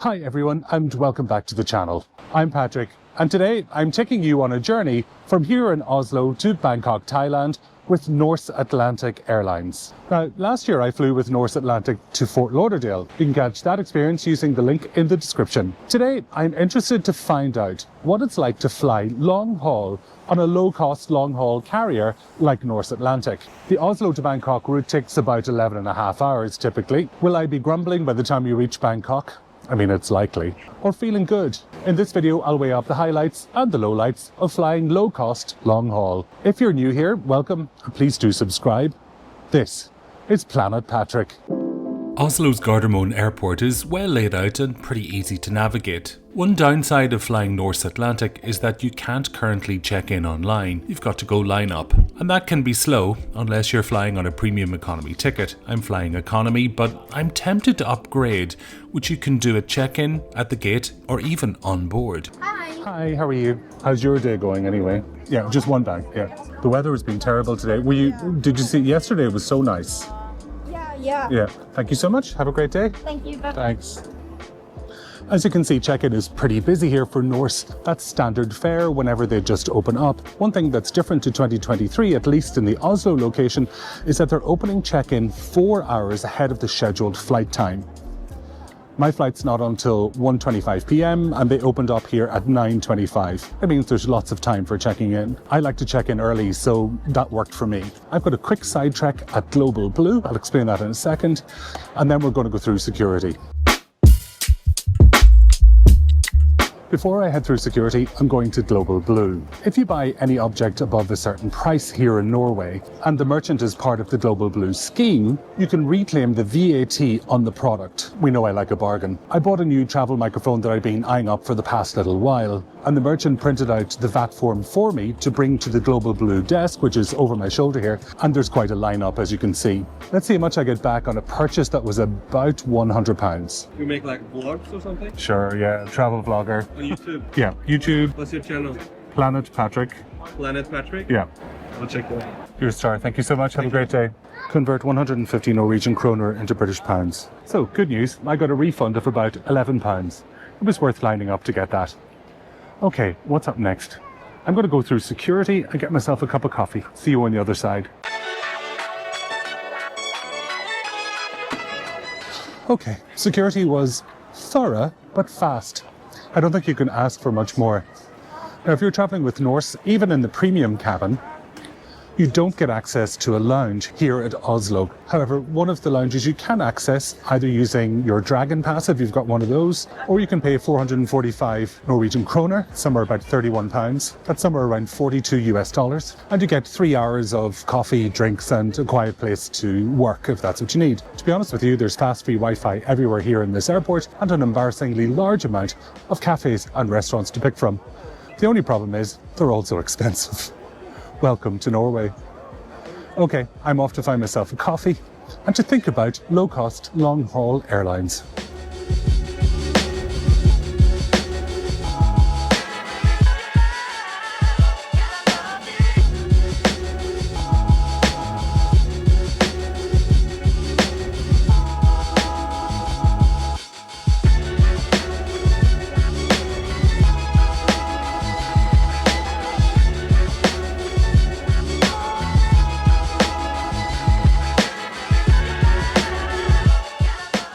Hi everyone and welcome back to the channel. I'm Patrick and today I'm taking you on a journey from here in Oslo to Bangkok, Thailand with Norse Atlantic Airlines. Now, last year I flew with Norse Atlantic to Fort Lauderdale. You can catch that experience using the link in the description. Today I'm interested to find out what it's like to fly long haul on a low-cost long-haul carrier like Norse Atlantic. The Oslo to Bangkok route takes about 11.5 hours typically. Will I be grumbling by the time you reach Bangkok? I mean, it's likely. Or feeling good? In this video, I'll weigh up the highlights and the lowlights of flying low-cost, long-haul. If you're new here, welcome. Please do subscribe. This is Planet Patrick. Oslo's Gardermoen airport is well laid out and pretty easy to navigate. One downside of flying Norse Atlantic is that you can't currently check in online. You've got to go line up. And that can be slow unless you're flying on a premium economy ticket. I'm flying economy, but I'm tempted to upgrade, which you can do at check-in, at the gate, or even on board. Hi, how are you? How's your day going anyway? Yeah, just one bag, yeah. The weather has been terrible today. Did you see, yesterday it was so nice. Yeah. Thank you so much. Have a great day. Thank you. Bye. Thanks. As you can see, check-in is pretty busy here for Norse. That's standard fare whenever they just open up. One thing that's different to 2023, at least in the Oslo location, is that they're opening check-in 4 hours ahead of the scheduled flight time. My flight's not until 1:25 p.m. and they opened up here at 9:25. That means there's lots of time for checking in. I like to check in early, so that worked for me. I've got a quick sidetrack at Global Blue. I'll explain that in a second. And then we're going to go through security. Before I head through security, I'm going to Global Blue. If you buy any object above a certain price here in Norway, and the merchant is part of the Global Blue scheme, you can reclaim the VAT on the product. We know I like a bargain. I bought a new travel microphone that I've been eyeing up for the past little while, and the merchant printed out the VAT form for me to bring to the Global Blue desk, which is over my shoulder here, and there's quite a lineup as you can see. Let's see how much I get back on a purchase that was about £100. You make like vlogs or something? Sure, yeah, travel vlogger. On YouTube? Yeah, YouTube. What's your channel? Planet Patrick. Planet Patrick? Yeah. I'll check that out. You're a star. Thank you so much. Have a great day. Convert 150 Norwegian kroner into British pounds. So, good news. I got a refund of about £11. It was worth lining up to get that. Okay, what's up next? I'm going to go through security and get myself a cup of coffee. See you on the other side. Okay, security was thorough but fast. I don't think you can ask for much more. Now, if you're traveling with Norse, even in the premium cabin, you don't get access to a lounge here at Oslo. However, one of the lounges you can access either using your Dragon Pass if you've got one of those, or you can pay 445 Norwegian kroner, somewhere about £31. That's somewhere around $42 and you get 3 hours of coffee, drinks and a quiet place to work if that's what you need. To be honest with you, there's fast free Wi-Fi everywhere here in this airport and an embarrassingly large amount of cafes and restaurants to pick from. The only problem is they're also expensive. Welcome to Norway. Okay, I'm off to find myself a coffee and to think about low-cost, long-haul airlines.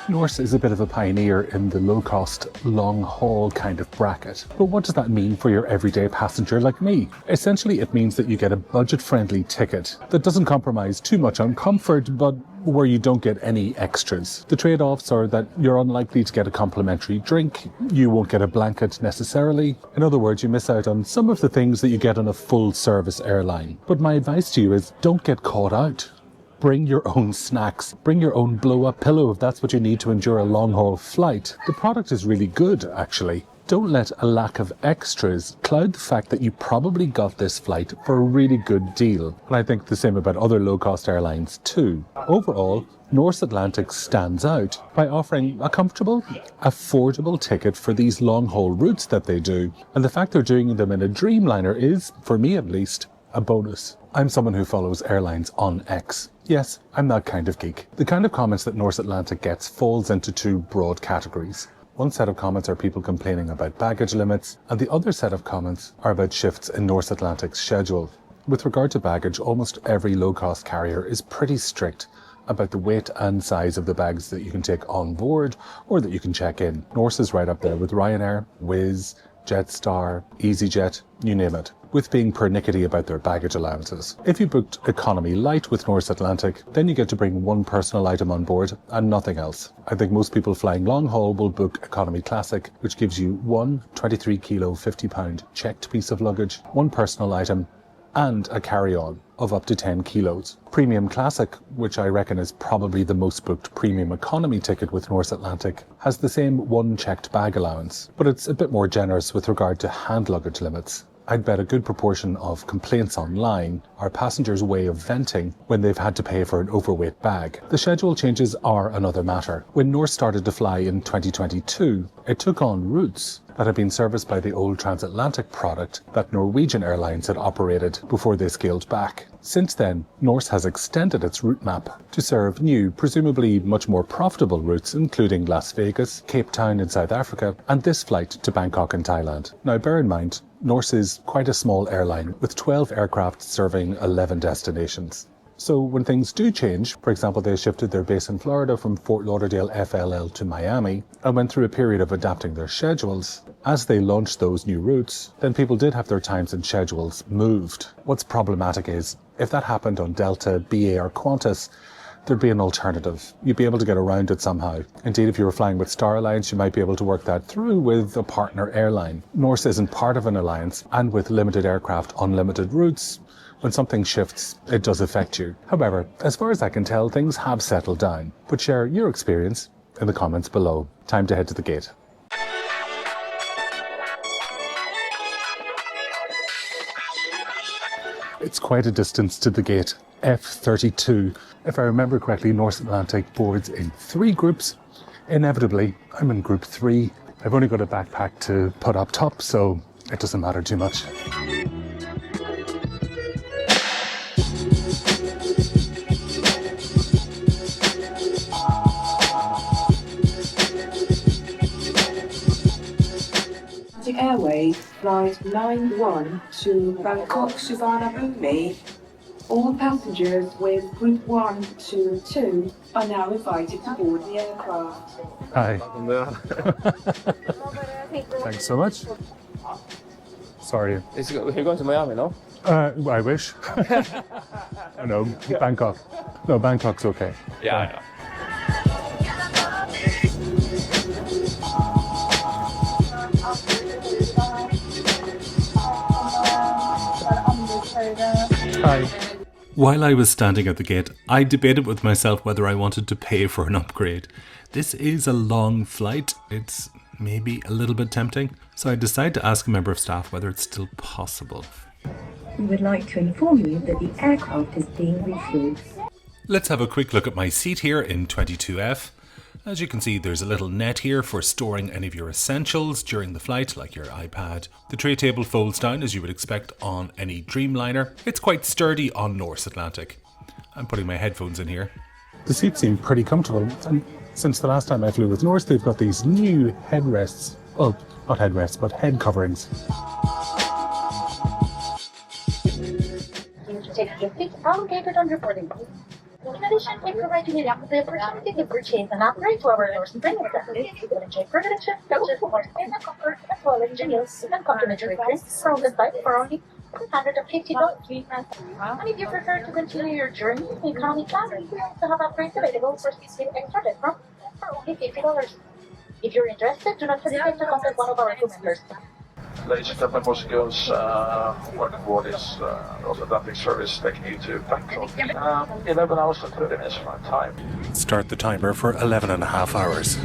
Norse is a bit of a pioneer in the low-cost, long-haul kind of bracket. But what does that mean for your everyday passenger like me? Essentially, it means that you get a budget-friendly ticket that doesn't compromise too much on comfort, but where you don't get any extras. The trade-offs are that you're unlikely to get a complimentary drink, you won't get a blanket necessarily. In other words, you miss out on some of the things that you get on a full-service airline. But my advice to you is don't get caught out. Bring your own snacks. Bring your own blow-up pillow if that's what you need to endure a long-haul flight. The product is really good, actually. Don't let a lack of extras cloud the fact that you probably got this flight for a really good deal. And I think the same about other low-cost airlines too. Overall, Norse Atlantic stands out by offering a comfortable, affordable ticket for these long-haul routes that they do. And the fact they're doing them in a Dreamliner is, for me at least, a bonus. I'm someone who follows airlines on X. Yes, I'm that kind of geek. The kind of comments that Norse Atlantic gets falls into two broad categories. One set of comments are people complaining about baggage limits, and the other set of comments are about shifts in Norse Atlantic's schedule. With regard to baggage, almost every low-cost carrier is pretty strict about the weight and size of the bags that you can take on board or that you can check in. Norse is right up there with Ryanair, Wizz, Jetstar, EasyJet, you name it, with being pernickety about their baggage allowances. If you booked Economy Light with Norse Atlantic, then you get to bring one personal item on board and nothing else. I think most people flying long haul will book Economy Classic, which gives you one 23 kilo, 50 pound checked piece of luggage, one personal item, and a carry-on of up to 10 kilos. Premium Classic, which I reckon is probably the most booked premium economy ticket with Norse Atlantic, has the same one checked bag allowance, but it's a bit more generous with regard to hand luggage limits. I'd bet a good proportion of complaints online are passengers' way of venting when they've had to pay for an overweight bag. The schedule changes are another matter. When Norse started to fly in 2022, it took on routes that had been serviced by the old transatlantic product that Norwegian Airlines had operated before they scaled back. Since then, Norse has extended its route map to serve new, presumably much more profitable routes, including Las Vegas, Cape Town in South Africa, and this flight to Bangkok in Thailand. Now bear in mind, Norse is quite a small airline with 12 aircraft serving 11 destinations. So when things do change, for example, they shifted their base in Florida from Fort Lauderdale FLL to Miami and went through a period of adapting their schedules. As they launched those new routes, then people did have their times and schedules moved. What's problematic is, if that happened on Delta, BA or Qantas, there'd be an alternative. You'd be able to get around it somehow. Indeed, if you were flying with Star Alliance, you might be able to work that through with a partner airline. Norse isn't part of an alliance, and with limited aircraft, unlimited routes, when something shifts, it does affect you. However, as far as I can tell, things have settled down. But share your experience in the comments below. Time to head to the gate. It's quite a distance to the gate, F32. If I remember correctly, Norse Atlantic boards in 3 groups. Inevitably, I'm in group 3. I've only got a backpack to put up top, so it doesn't matter too much. Airways flight 91 to Bangkok Suvarnabhumi. All passengers with group 1 to 2 are now invited to board the aircraft. Hi. Thanks so much. Sorry. You're going to Miami, no? I wish. Oh, no, Bangkok. No, Bangkok's okay. Yeah, I know. Hi. While I was standing at the gate, I debated with myself whether I wanted to pay for an upgrade. This is a long flight. It's maybe a little bit tempting. So I decided to ask a member of staff whether it's still possible. We would like to inform you that the aircraft is being refueled. Let's have a quick look at my seat here in 22F. As you can see, there's a little net here for storing any of your essentials during the flight, like your iPad. The tray table folds down as you would expect on any Dreamliner. It's quite sturdy on Norse Atlantic. I'm putting my headphones in here. The seats seem pretty comfortable, and since the last time I flew with Norse, they've got these new headrests. Well, not headrests, but head coverings. You to take your seat allocated on your boarding pass. In addition, we provide you with the opportunity to purchase an upgrade to our Norse Atlantic service. You will enjoy privileges such as more space and comfort, as well as meals and complimentary drinks from the site for only $150. And if you prefer to continue your journey in economy class, we also have upgrades available for specific extra legroom for only $50. If you're interested, do not hesitate to contact one of our crew members. Ladies and gentlemen, boys and girls, welcome aboard this Norse Atlantic service taking you to Bangkok. 11 hours and 30 minutes from our time. Start the timer for 11 and a half hours.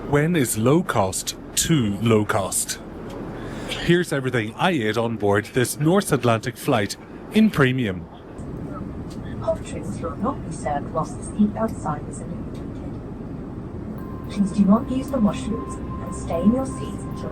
When is low cost too low cost? Here's everything I ate on board this Norse Atlantic flight in premium. Hot drinks will not be served whilst the seat outside is illuminated. Please do not use the washrooms and stay in your seats until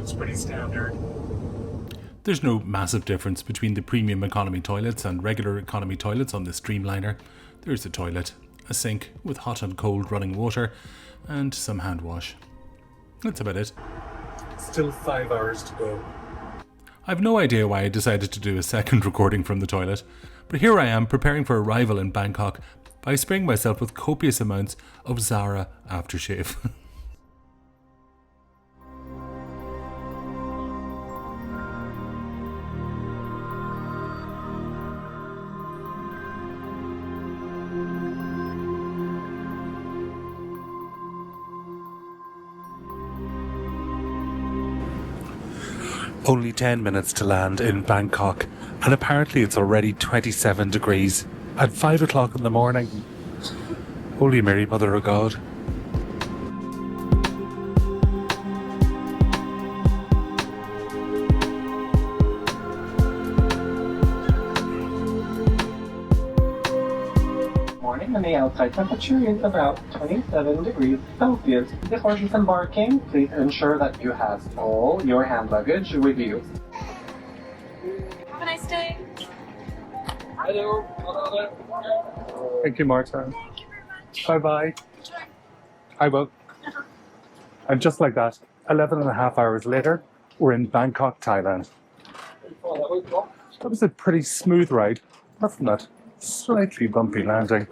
Looks pretty standard. There's no massive difference between the premium economy toilets and regular economy toilets on this Dreamliner. There's a toilet, a sink with hot and cold running water, and some hand wash. That's about it. Still 5 hours to go. I've no idea why I decided to do a second recording from the toilet, but here I am preparing for arrival in Bangkok by spraying myself with copious amounts of Zara aftershave. Only 10 minutes to land in Bangkok, and apparently it's already 27 degrees at 5 o'clock in the morning. Holy Mary, Mother of God. Morning, and the outside temperature is about 27 degrees Celsius. Before disembarking, please ensure that you have all your hand luggage with you. Have a nice day. Hello. Thank you, Marta. Bye-bye. I will. And just like that, 11 and a half hours later, we're in Bangkok, Thailand. That was a pretty smooth ride, apart from that slightly bumpy landing.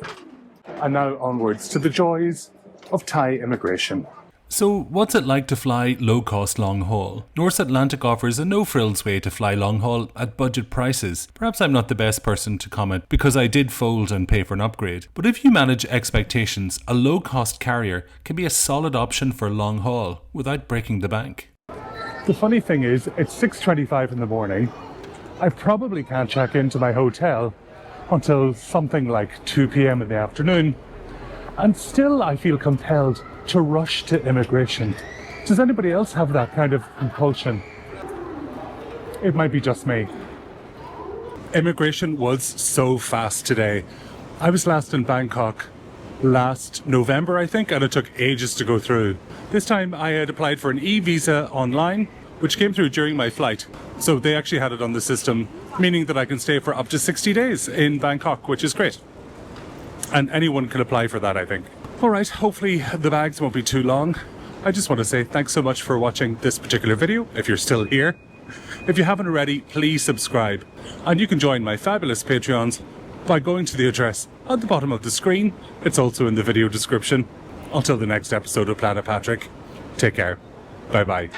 And now onwards to the joys of Thai immigration. So, what's it like to fly low-cost long-haul? Norse Atlantic offers a no-frills way to fly long-haul at budget prices. Perhaps I'm not the best person to comment because I did fold and pay for an upgrade. But if you manage expectations, a low-cost carrier can be a solid option for long-haul without breaking the bank. The funny thing is, it's 6:25 in the morning. I probably can't check into my hotel until something like 2 p.m. in the afternoon. And still I feel compelled to rush to immigration. Does anybody else have that kind of compulsion? It might be just me. Immigration was so fast today. I was last in Bangkok last November, I think, and it took ages to go through. This time I had applied for an e-visa online, which came through during my flight. So they actually had it on the system, meaning that I can stay for up to 60 days in Bangkok, which is great. And anyone can apply for that, I think. All right, hopefully the bags won't be too long. I just want to say thanks so much for watching this particular video, if you're still here. If you haven't already, please subscribe. And you can join my fabulous Patreons by going to the address at the bottom of the screen. It's also in the video description. Until the next episode of Planet Patrick, take care. Bye-bye.